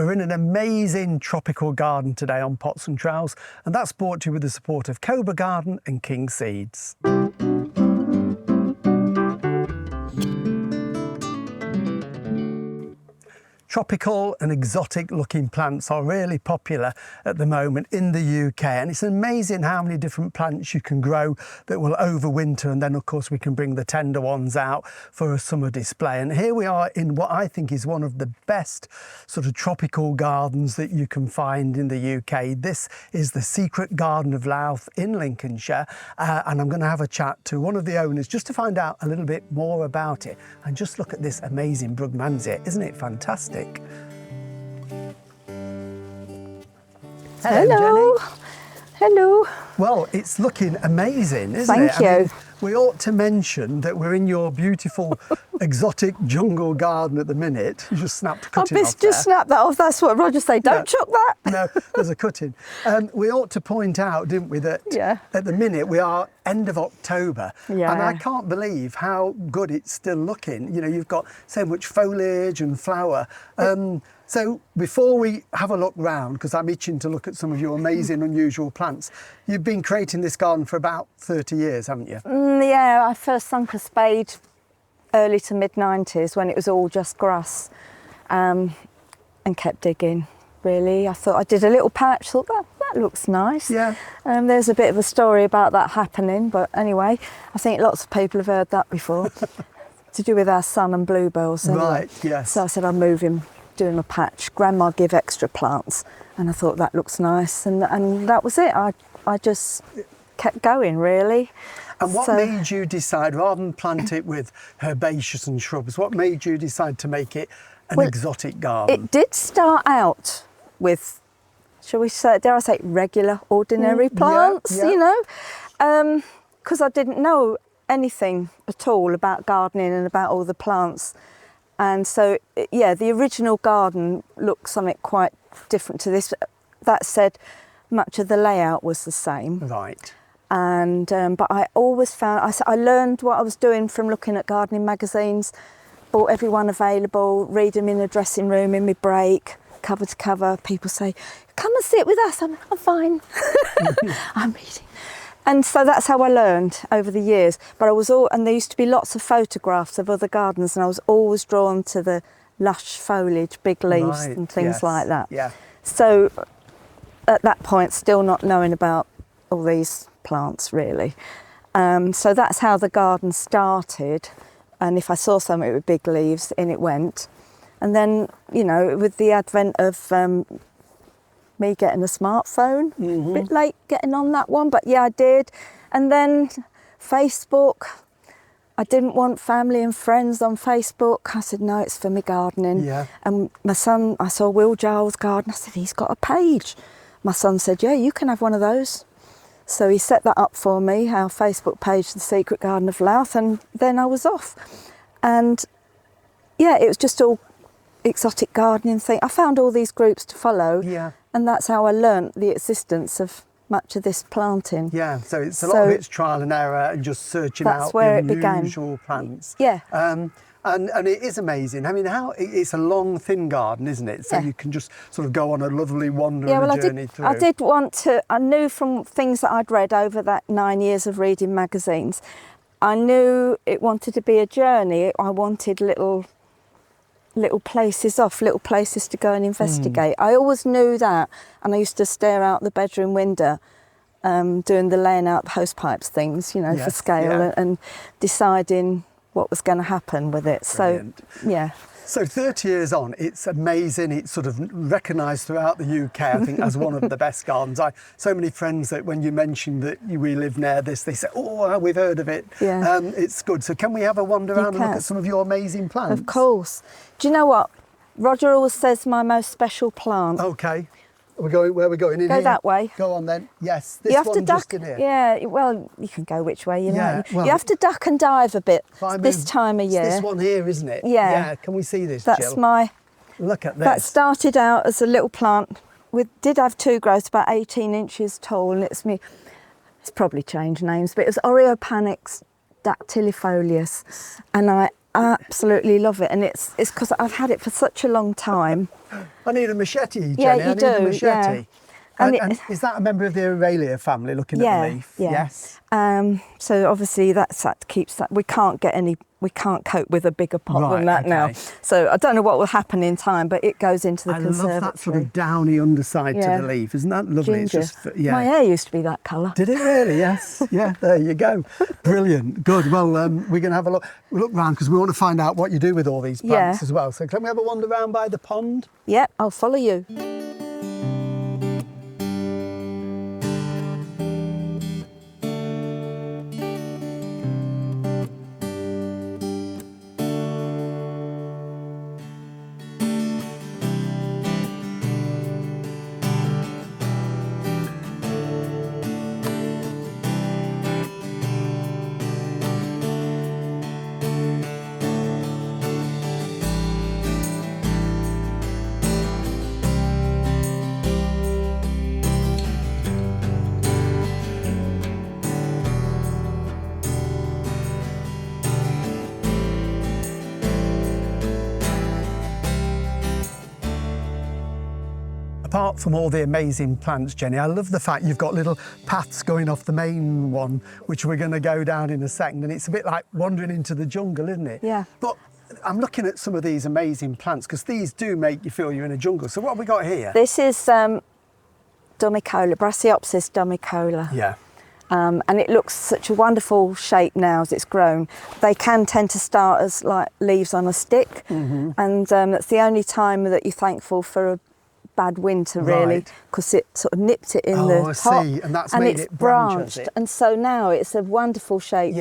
We're in an amazing tropical garden today on Pots and Trowels, and that's brought to you with the support of Cobra Garden and King Seeds. Tropical and exotic looking plants are really popular at the moment in the UK, and it's amazing how many different plants you can grow that will overwinter, and then of course we can bring the tender ones out for a summer display. And here we are in what I think is one of the best sort of tropical gardens that you can find in the UK. This is the Secret Garden of Louth in Lincolnshire, and I'm going to have a chat to one of the owners just to find out a little bit more about it. And just look at this amazing brugmansia, isn't it fantastic? Hello. Jenny. Hello. Well, it's looking amazing, isn't it? Thank you. I mean, we ought to mention that we're in your beautiful exotic jungle garden at the minute. You just snapped a cutting off there. Just snapped that off. That's what Roger said. Don't chuck that. No, there's a cutting. We ought to point out, didn't we, that at the minute we are end of October, and I can't believe how good it's still looking. You know, you've got so much foliage and flower. So before we have a look round, because I'm itching to look at some of your amazing, unusual plants, you've been creating this garden for about 30 years, haven't you? Yeah, I first sunk a spade early to mid-90s when it was all just grass, and kept digging, really. I thought I did a little patch, thought that looks nice. Yeah. There's a bit of a story about that happening, but anyway, I think lots of people have heard that before. To do with our sun and bluebells. Anyway. Right, yes. So I said, I'm moving. Doing a patch. Grandma give extra plants, and I thought that looks nice, and that was it. I just kept going, really. And what made you decide, rather than plant it with herbaceous and shrubs, what made you decide to make it an exotic garden? It did start out with, shall we say, dare I say, regular, ordinary plants, you know, because I didn't know anything at all about gardening and about all the plants. And so, yeah, the original garden looked something quite different to this. That said, much of the layout was the same. Right. And but I always found, I learned what I was doing from looking at gardening magazines, bought every one available, read them in the dressing room in my break, cover to cover. People say, come and sit with us. I'm fine. I'm reading. And so that's how I learned over the years. But and there used to be lots of photographs of other gardens, and I was always drawn to the lush foliage, big leaves and things like that. Yeah. So at that point, still not knowing about all these plants really. So that's how the garden started. And if I saw something with big leaves, in it went. And then, you know, with the advent of me getting a smartphone, a bit late getting on that one, but yeah, I did. And then Facebook, I didn't want family and friends on Facebook. I said, no, it's for me gardening. Yeah. And my son, I saw Will Giles' garden, I said, he's got a page. My son said, yeah, you can have one of those. So he set that up for me, our Facebook page, The Secret Garden of Louth, and then I was off. And yeah, it was just all exotic gardening thing. I found all these groups to follow. Yeah. And that's how I learnt the existence of much of this planting. Yeah, so it's a lot of it's trial and error and just searching out where the it began. unusual plants. Yeah. And it is amazing. I mean, it's a long, thin garden, isn't it? So you can just sort of go on a lovely wander and a journey through. I did want to, I knew from things that I'd read over that 9 years of reading magazines, I knew it wanted to be a journey. I wanted little places little places to go and investigate. I always knew that, and I used to stare out the bedroom window doing the laying out hose pipes things, you know, for scale and deciding what was going to happen with it. Brilliant. So, yeah. So 30 years on, it's amazing. It's sort of recognised throughout the UK, I think, as one of the best gardens. So many friends that when you mention that we live near this, they say, oh, we've heard of it. Yeah. It's good. So can we have a wander around and look at some of your amazing plants? Of course. Do you know what? Roger always says my most special plant. Okay. Where are we going? In Go here? that way. Go on then. Yes, this you have one to duck, just in here. Yeah, well, you can go which way you like. Well, you have to duck and dive a bit this time of year. It's this one here, isn't it? Yeah. Yeah. Can we see this, That's Jill? Look at this. That started out as a little plant. We did have two growths, about 18 inches tall, and it's probably changed names, but it was Oreopanax dactylifolius, and absolutely love it, and it's because I've had it for such a long time. I need a machete, Jenny. Yeah, you I need do, a machete. yeah. And is that a member of the Aurelia family looking at the leaf? Yeah. Yes. So obviously that keeps that. We can't cope with a bigger pot than that now. So I don't know what will happen in time, but it goes into the conservatory. I love that sort of downy underside to the leaf. Isn't that lovely? Ginger. It's just, yeah. My hair used to be that colour. Did it really? Yes. Yeah, there you go. Brilliant. Good. Well, we're going to have a look round because we want to find out what you do with all these plants as well. So can we have a wander round by the pond? Yeah, I'll follow you. Apart from all the amazing plants, Jenny, I love the fact you've got little paths going off the main one, which we're going to go down in a second, and it's a bit like wandering into the jungle, isn't it? Yeah. But I'm looking at some of these amazing plants because these do make you feel you're in a jungle. So what have we got here? This is Dumicola, Brasseopsis dumicola. Yeah. And it looks such a wonderful shape now as it's grown. They can tend to start as like leaves on a stick, and that's the only time that you're thankful for a bad winter, really, because it sort of nipped it in the I top, see. And that's made it's it branch, has branched, it? and so now it's a wonderful shaped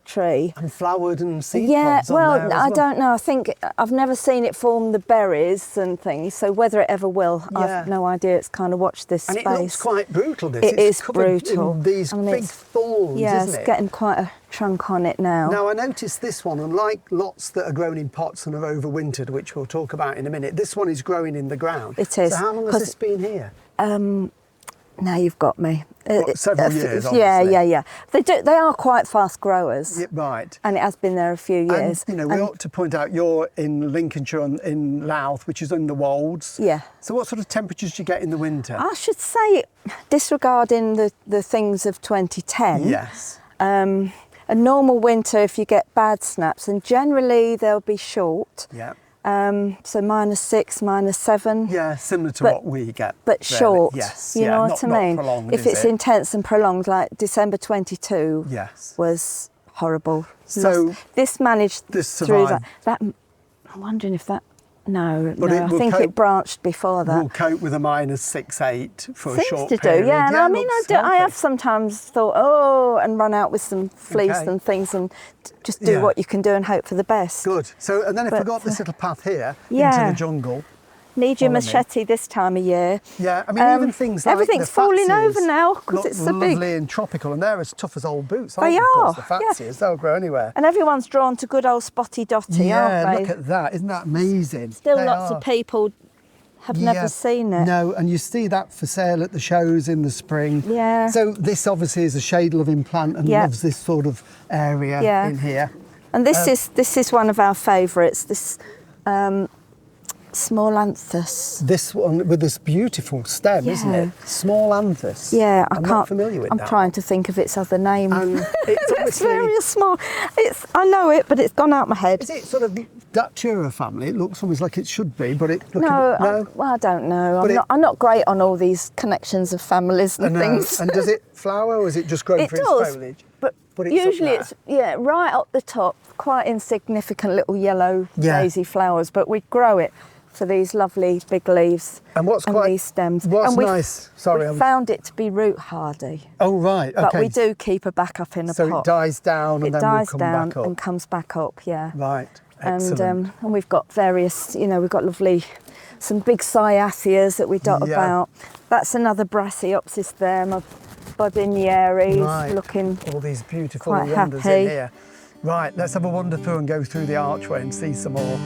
tree. And flowered and seed Yeah, pods on well, there as I don't know. I think I've never seen it form the berries and things, so whether it ever will, I've no idea. It's kind of watched this space. And it looks quite brutal, this. It It's is covered brutal. in these big thorns, yeah, isn't it? it's getting quite a trunk on it now. Now, I noticed this one, unlike lots that are grown in pots and are overwintered, which we'll talk about in a minute, this one is growing in the ground. It is. So how long has this been here? Now you've got me. Several years, yeah, obviously. yeah. They are quite fast growers. Yeah, right. And it has been there a few years. And, we ought to point out you're in Lincolnshire, in Louth, which is in the Wolds. Yeah. So what sort of temperatures do you get in the winter? I should say, disregarding the things of 2010. Yes. A normal winter, if you get bad snaps, and generally they'll be short. Yeah. So -6, -7. Yeah, similar to what we get. But short. Yes. You know what I mean? Not prolonged, if it's intense and prolonged, like December 22 was horrible. So this managed through that. I'm wondering if that. No, but I think it branched before that. We'll cope with a -6, -8 for a short Seems to period. do, yeah. And I mean, I have healthy. sometimes thought, and run out with some fleece and things and just do what you can do and hope for the best. Good. So, and then if we've got this little path here into the jungle. Need your machete this time of year. Yeah, I mean, even things like everything's the falling fatsias over now because look it's so big. lovely and tropical, and they're as tough as old boots, aren't They Of course, are, the fatsias, they'll grow anywhere. And everyone's drawn to good old spotty dotty, aren't they? Look at that. Isn't that amazing? Still lots of people have never seen it. No, and you see that for sale at the shows in the spring. Yeah. So this obviously is a shade-loving plant and loves this sort of area in here. And this is one of our favourites. This small anthus. This one with this beautiful stem, isn't it? Small anthus. Yeah, I'm not familiar with that. I'm trying to think of its other name. And it's very small. I know it, but it's gone out my head. Is it sort of Datura family? it looks almost like it should be, but it. No. I don't know. I'm not great on all these connections of families and things. And does it flower, or is it just grown for its foliage? But it's usually it's right up the top, quite insignificant little yellow daisy flowers. But we grow it for these lovely big leaves and these stems. What's nice? Sorry, we found it to be root hardy. Oh right, okay. But we do keep her back up in a pot. So it dies down and then will come back up. and comes back up. Yeah. Right. Excellent. And we've got various. We've got some big cyatheas that we dot about. That's another Brasseopsis there. My Bodinieri looking all these beautiful quite wonders happy. in here. Right, let's have a wander through and go through the archway and see some more.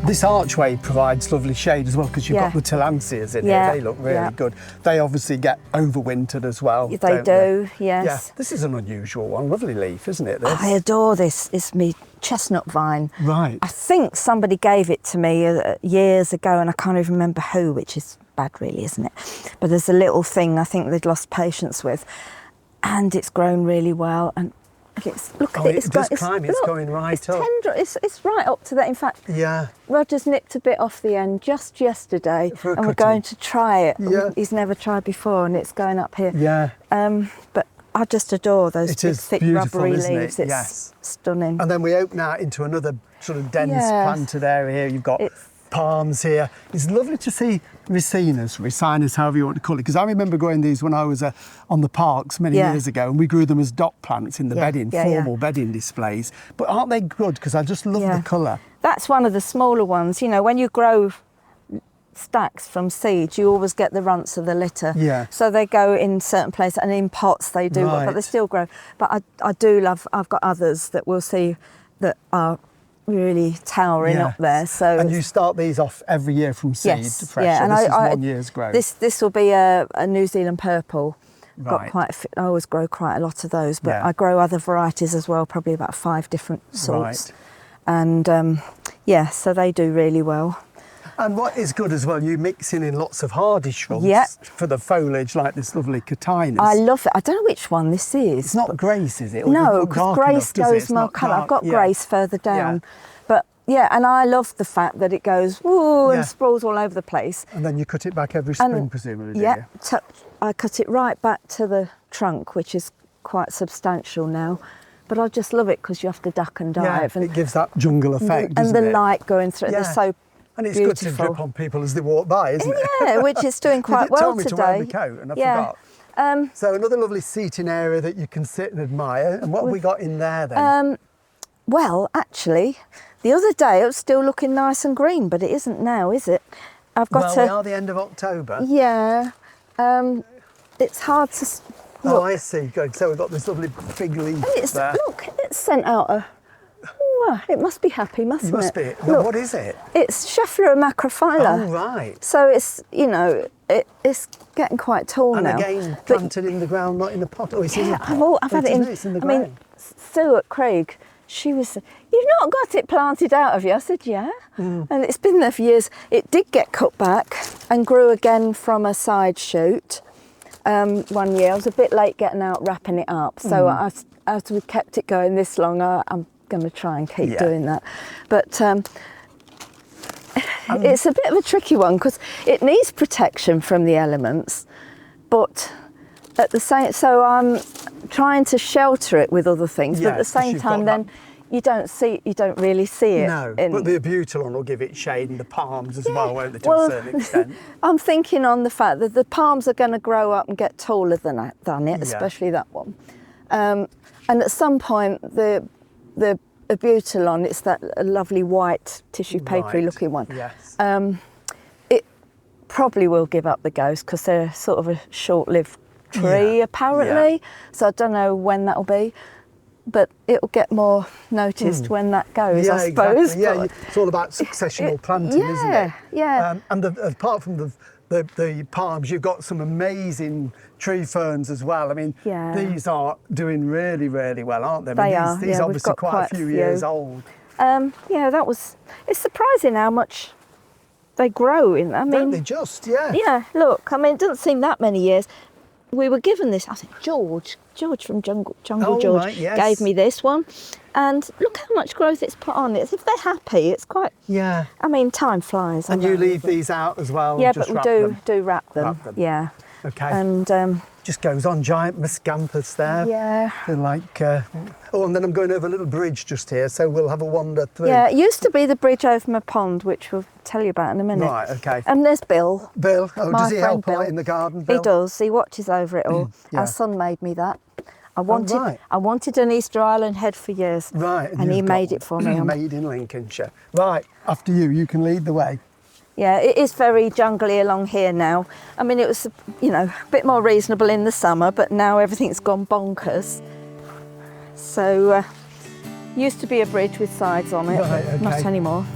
This archway provides lovely shade as well because you've Yeah. got the tillandsias in Yeah, here. They look really yeah. good. They obviously get overwintered as well. They don't do, Yeah. yes. This is an unusual one. Lovely leaf, isn't it? This. I adore this. It's me chestnut vine. Right. I think somebody gave it to me years ago, and I can't even remember who, which is bad, really, isn't it? But there's a little thing I think they'd lost patience with, and it's grown really well. And look at it. It does climb. It's going right it's up. Tender. It's right up to that. In fact, Yeah. Roger's nipped a bit off the end just yesterday, For a and we're cutting. going to try it. Yeah. He's never tried before, and it's going up here. Yeah. But I just adore those It big, is thick, beautiful, rubbery isn't it? leaves. It's Yes. stunning. And then we open out into another sort of dense Yeah. planted area here. You've got It's- palms here. It's lovely to see ricinus, however you want to call it, because I remember growing these when I was on the parks many Yeah. years ago, and we grew them as dot plants in the Yeah, bedding, yeah, formal bedding displays. But aren't they good? Because I just love Yeah. the colour. That's one of the smaller ones. You know, when you grow stacks from seeds, you always get the runts of the litter. Yeah. So they go in certain places, and in pots they do, but they Right. still grow. But I do love, I've got others that we'll see that are really towering Yeah. up there. So And you start these off every year from seed yes, to fresh. yeah, So and this I, is 1 year's growth. This will be a New Zealand purple. Got Right. quite. I always grow quite a lot of those, but Yeah. I grow other varieties as well, probably about 5 different sorts. Right. And yeah, so they do really well. And what is good as well, you mixing in lots of hardy shrubs Yep. for the foliage, like this lovely catinus. I love it. I don't know which one this is. It's not grace, is it? Or No, not because dark grace enough, does it? goes It's more not colour. I've dark, got yeah. grace further down. Yeah. But yeah, and I love the fact that it goes woo Yeah. and sprawls all over the place. And then you cut it back every spring, presumably, do Yeah, you? I cut it right back to the trunk, which is quite substantial now. But I just love it because you have to duck and dive. Yeah, it gives that jungle effect, and doesn't the it? light going through. Yeah. They're so And it's beautiful. good to drip on people as they walk by, isn't it? Yeah, which is doing quite You well told me today. to wear my coat and I Yeah. forgot. So another lovely seating area that you can sit and admire. And what have we got in there then? Well, actually, the other day it was still looking nice and green, but it isn't now, is it? I've got well, we are the end of October. Yeah, it's hard to Oh, look. I see. Good. So we've got this lovely big leaf It's, there. look, it's sent out a. Oh, it must be happy, mustn't It must it? be. Now, Look, what is it? it's Scheffler macrophylla. Oh, right. So it's, you know, it's getting quite tall And now. again, But planted in the ground, not in a pot. Oh, it's in yeah, the pot. I've had it in. It's in the I ground. mean, Sue at Craig, she was, you've not got it planted out, have you? I said, yeah. And it's been there for years. It did get cut back and grew again from a side shoot. 1 year, I was a bit late getting out wrapping it up. So as we kept it going this long, I'm going to try and keep doing that. But it's a bit of a tricky one because it needs protection from the elements, but at the same, so I'm trying to shelter it with other things, but at the Yes, 'cause same you've time, got then you don't really see it. No, but the Butylon will give it shade and the palms as well, won't they, to Well, a certain extent? I'm thinking on the fact that the palms are going to grow up and get taller than it, Yeah. especially that one. And at some point, the Butylon, it's that lovely white tissue papery Right, looking one. Yes. It probably will give up the ghost because they're sort of a short-lived tree, Yeah, apparently. yeah. So I don't know when that'll be, but it'll get more noticed when that goes, I suppose. Exactly. Yeah, but it's all about successional planting, isn't it? Yeah. And apart from the palms, you've got some amazing tree ferns as well. I mean, Yeah. these are doing really, really well, aren't they? I They mean, are, These yeah, we've obviously got quite a few years old. Yeah, it's surprising how much they grow in. I Don't mean, they just? Yeah. yeah, look, I mean, it doesn't seem that many years. We were given this, I think George from Jungle Oh, George right, yes. gave me this one. And look how much growth it's put on. If they're happy, it's quite, Yeah. I mean, time flies. I And you know, leave but- these out as well? Yeah, just but we wrap do them? wrap them. Wrap them. Yeah. Okay. And Just goes on, giant miscanthus there. yeah. They're like, oh, and then I'm going over a little bridge just here, so we'll have a wander through. Yeah, it used to be the bridge over my pond, which we'll tell you about in a minute. Right, okay. And there's Bill. Bill, oh, My does he help friend out Bill. in the garden, Bill? He does. He watches over it all. Yeah. Our son made me that. I right. wanted an Easter Island head for years. Right. And he you've made got it for me. Made in Lincolnshire. Right, after you can lead the way. Yeah, it is very jungly along here now. I mean, it was, you know, a bit more reasonable in the summer, but now everything's gone bonkers. So, used to be a bridge with sides on it, Right, but not okay. anymore.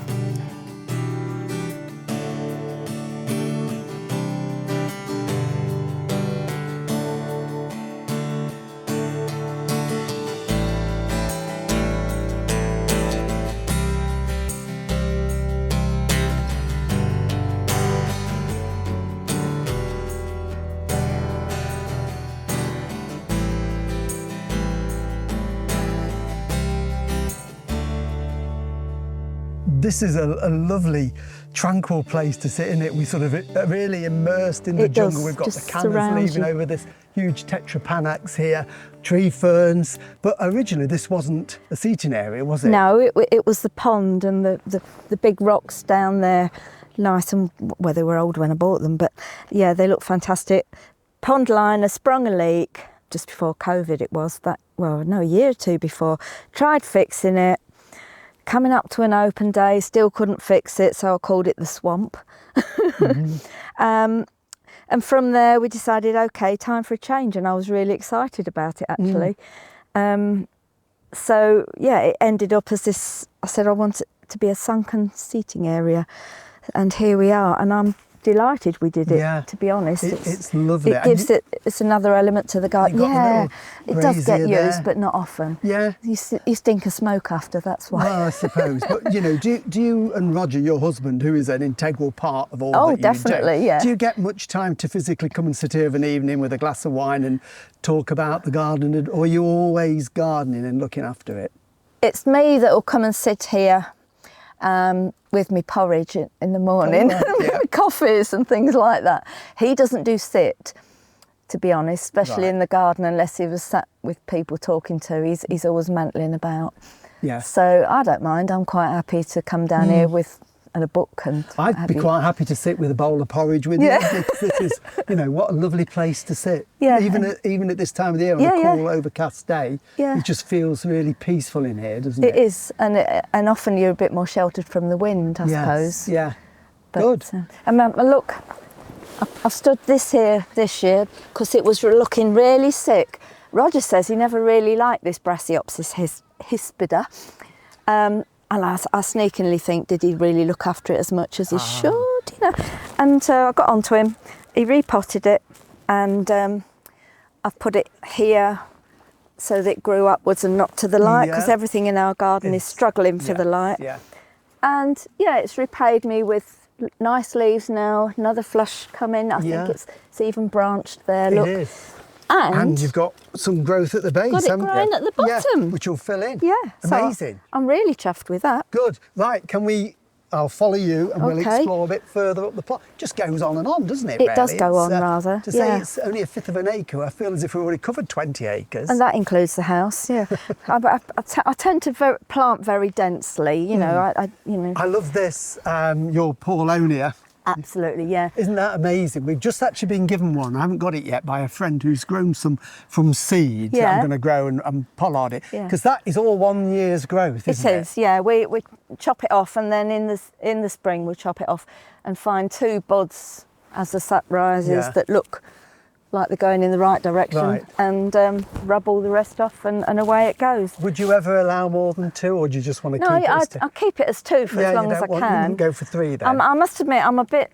this is a lovely, tranquil place to sit in it. We sort of are really immersed in the jungle. We've got the cannas leaving over this huge tetrapanax here, tree ferns. But originally this wasn't a seating area, was it? No, it was the pond and the big rocks down there. Nice, and well, they were old when I bought them, but yeah, they look fantastic. Pond liner sprung a leak just before COVID. It was that, well, no, a year or two before. Tried fixing it. Coming up to an open day, still couldn't fix it, so I called it the swamp. And from there, we decided, okay, time for a change, and I was really excited about it actually. So yeah, it ended up as this. I said I want it to be a sunken seating area. And here we are, and I'm delighted we did it, to be honest. It's lovely. It gives it's another element to the garden. Yeah, it does get used, there, but not often. Yeah. You stink of smoke after, that's why. Well, I suppose. But, you know, do you and Roger, your husband, who is an integral part of all that you definitely, do, yeah. do you get much time to physically come and sit here of an evening with a glass of wine and talk about the garden, or are you always gardening and looking after it? It's me that will come and sit here with me porridge in the morning, coffees and things like that. He doesn't do sit, to be honest, especially in the garden, unless he was sat with people talking to. He's always mantling about. Yeah. So I don't mind. I'm quite happy to come down here with a book, and I'd be quite happy to sit with a bowl of porridge with you. This is, you know, what a lovely place to sit. Yeah. Even at this time of the year on a cool, overcast day, it just feels really peaceful in here, doesn't it? It is, and often you're a bit more sheltered from the wind, I suppose. Yeah. But, good. And look, I've stood this here this year because it was looking really sick. Roger says he never really liked this Brassiops hispida. And I sneakingly think, did he really look after it as much as he should? You know. And I got onto him. He repotted it, and I've put it here so that it grew upwards and not to the light, because everything in our garden is struggling for the light. Yeah. And yeah, it's repaid me with nice leaves now. Another flush coming. I think it's even branched there. Look. It is. And you've got some growth at the base, haven't you? Got it growing at the bottom. Yeah, which will fill in. Yeah. Amazing. So I'm really chuffed with that. Good. Right, I'll follow you and we'll explore a bit further up the plot. It just goes on and on, doesn't it? It does go on, rather. To say it's only a fifth of an acre, I feel as if we've already covered 20 acres. And that includes the house, yeah. I tend to plant very densely, you know. I love this, your Paulonia. Absolutely, yeah. Isn't that amazing? We've just actually been given one. I haven't got it yet, by a friend who's grown some from seed that I'm going to grow and pollard it, because that is all 1 year's growth, isn't it? It is, yeah. We chop it off, and then in the spring we chop it off and find 2 buds as the sap rises that look like they're going in the right direction, and rub all the rest off, and away it goes. Would you ever allow more than 2, or do you just want to keep it as 2? I'll keep it as 2 for as long as I can. You wouldn't go for 3 then? I must admit, I'm a bit,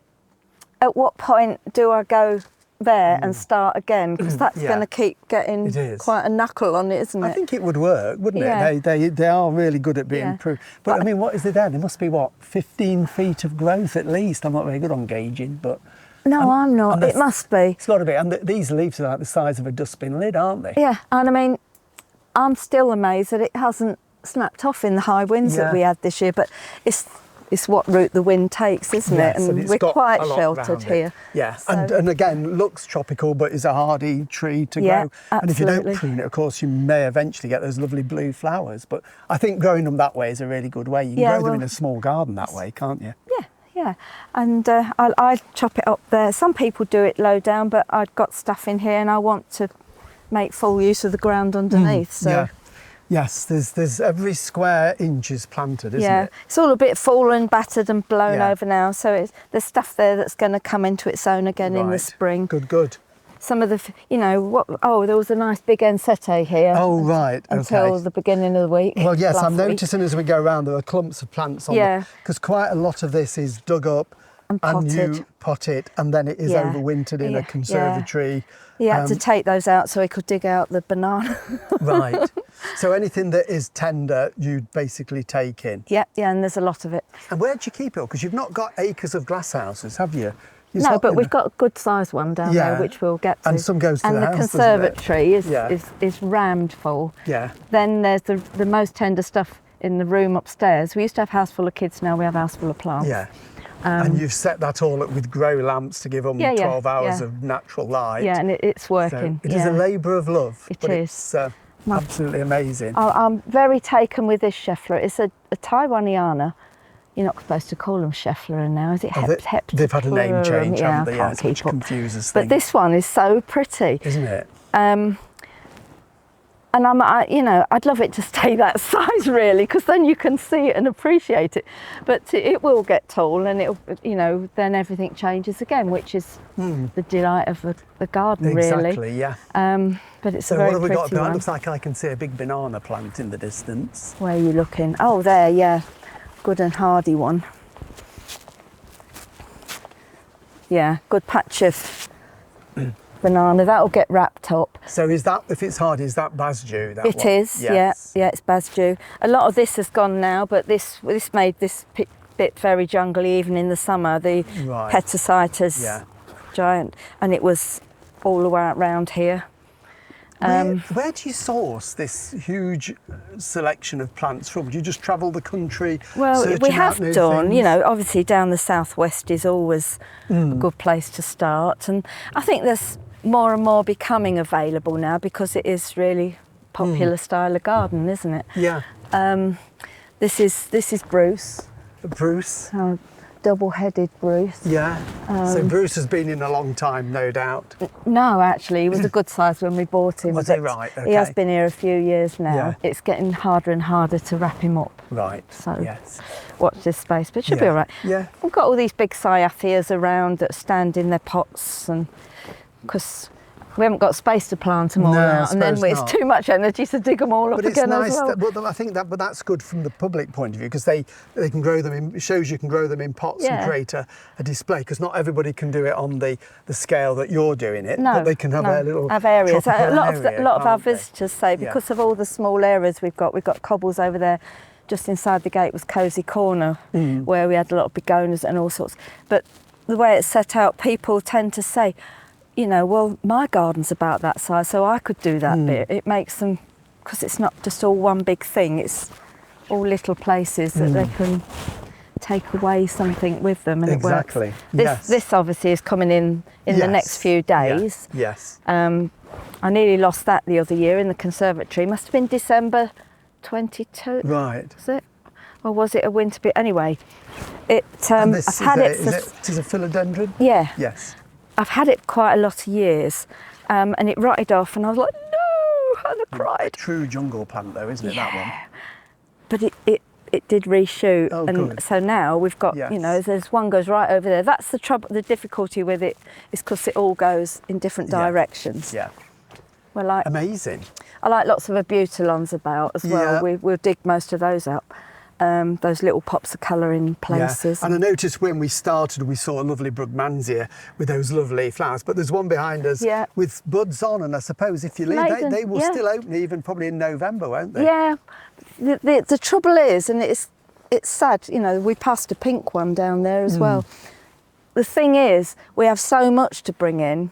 at what point do I go there and start again? Because that's going to keep getting quite a knuckle on it, isn't it? I think it would work, wouldn't it? They are really good at being proof. But I mean, what is it then? It must be, what, 15 feet of growth at least? I'm not very good on gauging, but... No, I'm not. It must be. It's got to be. And these leaves are like the size of a dustbin lid, aren't they? Yeah, and I mean, I'm still amazed that it hasn't snapped off in the high winds that we had this year, but it's what route the wind takes, isn't it? And we're quite sheltered here. Yeah, so. and again, looks tropical, but is a hardy tree to grow. Absolutely. And if you don't prune it, of course, you may eventually get those lovely blue flowers. But I think growing them that way is a really good way. You can grow them in a small garden that way, can't you? Yeah, and I chop it up there. Some people do it low down, but I've got stuff in here and I want to make full use of the ground underneath. So yes, there's every square inch is planted, isn't it? Yeah, it's all a bit fallen, battered and blown over now. So there's stuff there that's going to come into its own again in the spring. Good. Some of the, there was a nice big ensete here. Oh, right, Until the beginning of the week. Well, yes, I'm noticing as we go around there are clumps of plants on because quite a lot of this is dug up and you pot it, and then it is overwintered in a conservatory. He had to take those out so he could dig out the banana. Right. So anything that is tender, you'd basically take in? Yeah, and there's a lot of it. And where do you keep it? Because you've not got acres of glasshouses, have you? No, but we've got a good sized one down there, which we'll get to. And some goes to the house, and the conservatory is rammed full. Yeah. Then there's the most tender stuff in the room upstairs. We used to have a house full of kids, now we have a house full of plants. Yeah. And you've set that all up with grow lamps to give them 12 hours of natural light. Yeah, and it's working. So it is a labour of love. It but is. It's absolutely amazing. I'm very taken with this Scheffler. It's a Taiwaniana. You're not supposed to call them Scheffler now, is it? They've had a name change, haven't they? I can't keep which up. confuses things. But this one is so pretty. Isn't it? And I'd love it to stay that size really, because then you can see it and appreciate it. But it will get tall, and it'll, then everything changes again, which is the delight of the garden, really. Exactly, yeah. But it's So a very what have we got pretty behind? one. Looks like I can see a big banana plant in the distance. Where are you looking? Oh, there, yeah. Good and hardy one. Yeah, good patch of banana. That'll get wrapped up. So is that, if it's hardy, is that basdew? It is, yes. Yeah, it's basdew. A lot of this has gone now, but this made this bit very jungly even in the summer. The Petasitis giant, and it was all the way around here. Where do you source this huge selection of plants from? Do you just travel the country? Well, we have done, things? Obviously down the southwest is always a good place to start, and I think there's more and more becoming available now because it is really popular style of garden, isn't it? Yeah. This is Bruce. Bruce. Double-headed Bruce. Yeah. So Bruce has been in a long time, no doubt. No, actually, he was a good size when we bought him. Was he right? Okay. He has been here a few years now. Yeah. It's getting harder and harder to wrap him up. Right. So yes. Watch this space, but it should be all right. Yeah. We've got all these big cyatheas around that stand in their pots, and because we haven't got space to plant them all out, and then it's too much energy to dig them all up again as well. I think but that's good from the public point of view, because they can grow them in, it shows you can grow them in pots and create a display, because not everybody can do it on the scale that you're doing it, but they can have a little areas. A lot of our they? visitors say, because of all the small areas we've got cobbles over there. Just inside the gate was Cosy Corner, where we had a lot of begonias and all sorts. But the way it's set out, people tend to say, well, my garden's about that size, so I could do that bit. It makes them, because it's not just all one big thing, it's all little places that they can take away something with them, and it works. This obviously is coming in the next few days. Yeah. Yes. I nearly lost that the other year in the conservatory. Must have been December 22. Right. Was it? Or was it a winter bit? Anyway, I've had it. It is a philodendron? Yeah. Yes. I've had it quite a lot of years, and it rotted off, and I was like, no, and I cried. True jungle plant though, isn't it, that one? But it did reshoot, good. So now we've got, there's one goes right over there. That's the trouble, the difficulty with it is because it all goes in different directions. Yeah. Well, amazing. I like lots of abutilons about as well. Yeah. We'll dig most of those up. Those little pops of colour in places. Yeah. And I noticed when we started, we saw a lovely Brugmansia with those lovely flowers, but there's one behind us with buds on, and I suppose if you leave, they will still open even probably in November, won't they? Yeah. The trouble is, and it's sad, we passed a pink one down there as well. The thing is, we have so much to bring in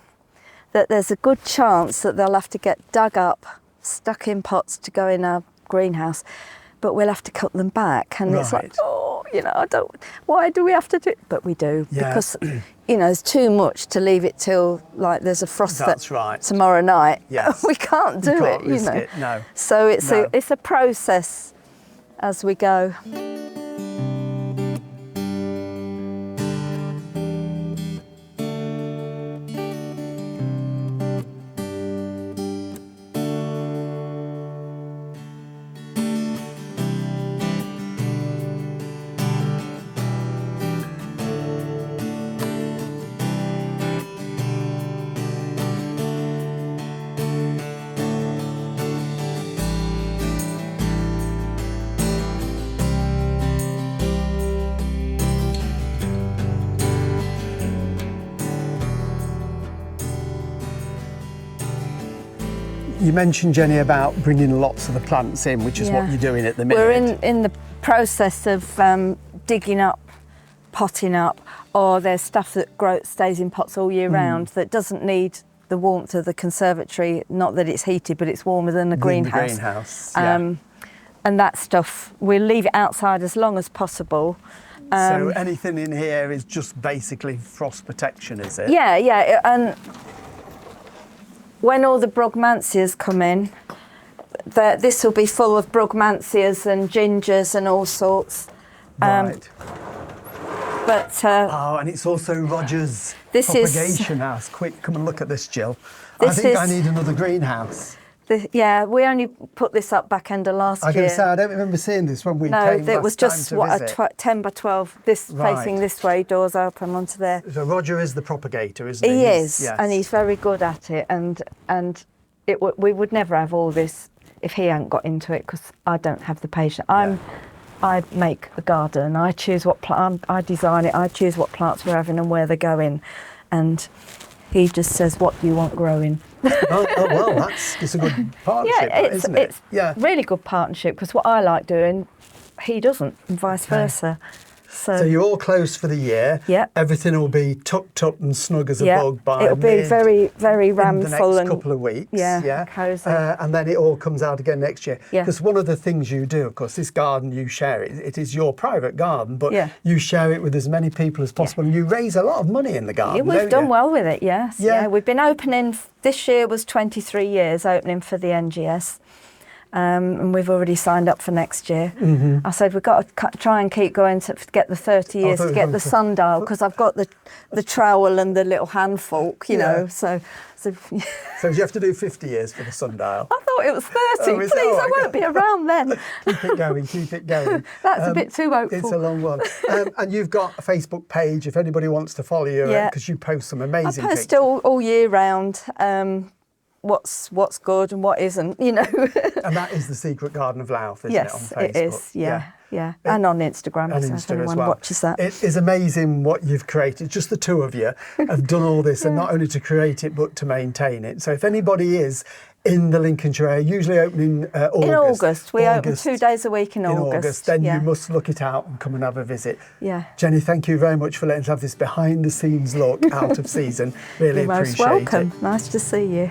that there's a good chance that they'll have to get dug up, stuck in pots to go in our greenhouse. But we'll have to cut them back, and it's like, I don't. Why do we have to do it? But we do because, there's too much to leave it till there's a frost tomorrow night. Yes. We can't do it, risk it, no. So it's a process as we go. You mentioned, Jenny, about bringing lots of the plants in, which is what you're doing at the minute. We're in the process of digging up, potting up, or there's stuff that stays in pots all year round that doesn't need the warmth of the conservatory. Not that it's heated, but it's warmer than the greenhouse. and that stuff, we'll leave it outside as long as possible. So anything in here is just basically frost protection, is it? Yeah, yeah. And when all the brugmansias come in, this will be full of brugmansias and gingers and all sorts. Right. But oh, and it's also Roger's propagation house. Quick, come and look at this, Jill. I think I need another greenhouse. Yeah, we only put this up back end of last year. I can say I don't remember seeing this when we came. No, it was just a 10 by 12. This facing this way, doors open onto there. So Roger is the propagator, isn't he? He is, yes. and he's very good at it. And we would never have all this if he hadn't got into it, because I don't have the patience. I make a garden. I choose what plant. I design it. I choose what plants we're having and where they're going, and he just says, "What do you want growing?" Oh well, it's a good partnership, isn't it? It's really good partnership, because what I like doing, he doesn't, and vice versa. So you're all close for the year. Yeah. Everything will be tucked up and snug as a bug by it'll be very, very rammed full. In the next couple of weeks. Yeah. Cosy. And then it all comes out again next year. Yeah. Because one of the things you do, of course, this garden, you share it. It is your private garden, but Yeah. you share it with as many people as possible, and you raise a lot of money in the garden. We've done well with it, yes. Yeah. We've been opening, this year was 23 years opening for the NGS. And we've already signed up for next year. I said we've got to try and keep going to get the 30 years to get the sundial, because I've got the trowel and the little hand fork, you know. So do you have to do 50 years for the sundial? I thought it was 30. Please, I won't be around then. Keep it going, keep it going. That's a bit too hopeful. It's a long one. And you've got a Facebook page if anybody wants to follow you, because you post some amazing I post pictures. all year round. What's good and what isn't, you know. And that is the Secret Garden of Louth, isn't yes, it, on Facebook? It is, yeah. And on Instagram, and so Insta if anyone as well. watches that. It is amazing what you've created. Just the two of you have done all this, and not only to create it, but to maintain it. So if anybody is in the Lincolnshire area, usually opening August. In August. We open 2 days a week in August. Then you must look it out and come and have a visit. Yeah. Jenny, thank you very much for letting us have this behind the scenes look out of season. Really You're most appreciate welcome. it. Nice to see you.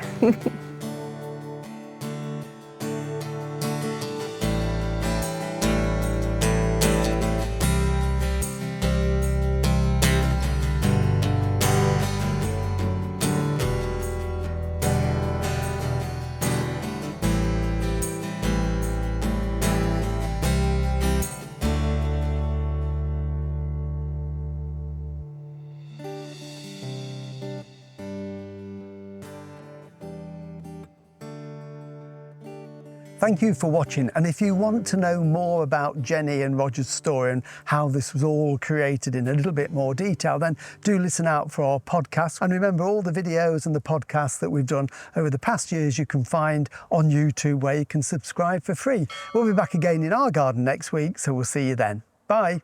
Thank you for watching, and if you want to know more about Jenny and Roger's story and how this was all created in a little bit more detail, then do listen out for our podcast. And remember, all the videos and the podcasts that we've done over the past years you can find on YouTube, where you can subscribe for free. We'll be back again in our garden next week, so we'll see you then. Bye.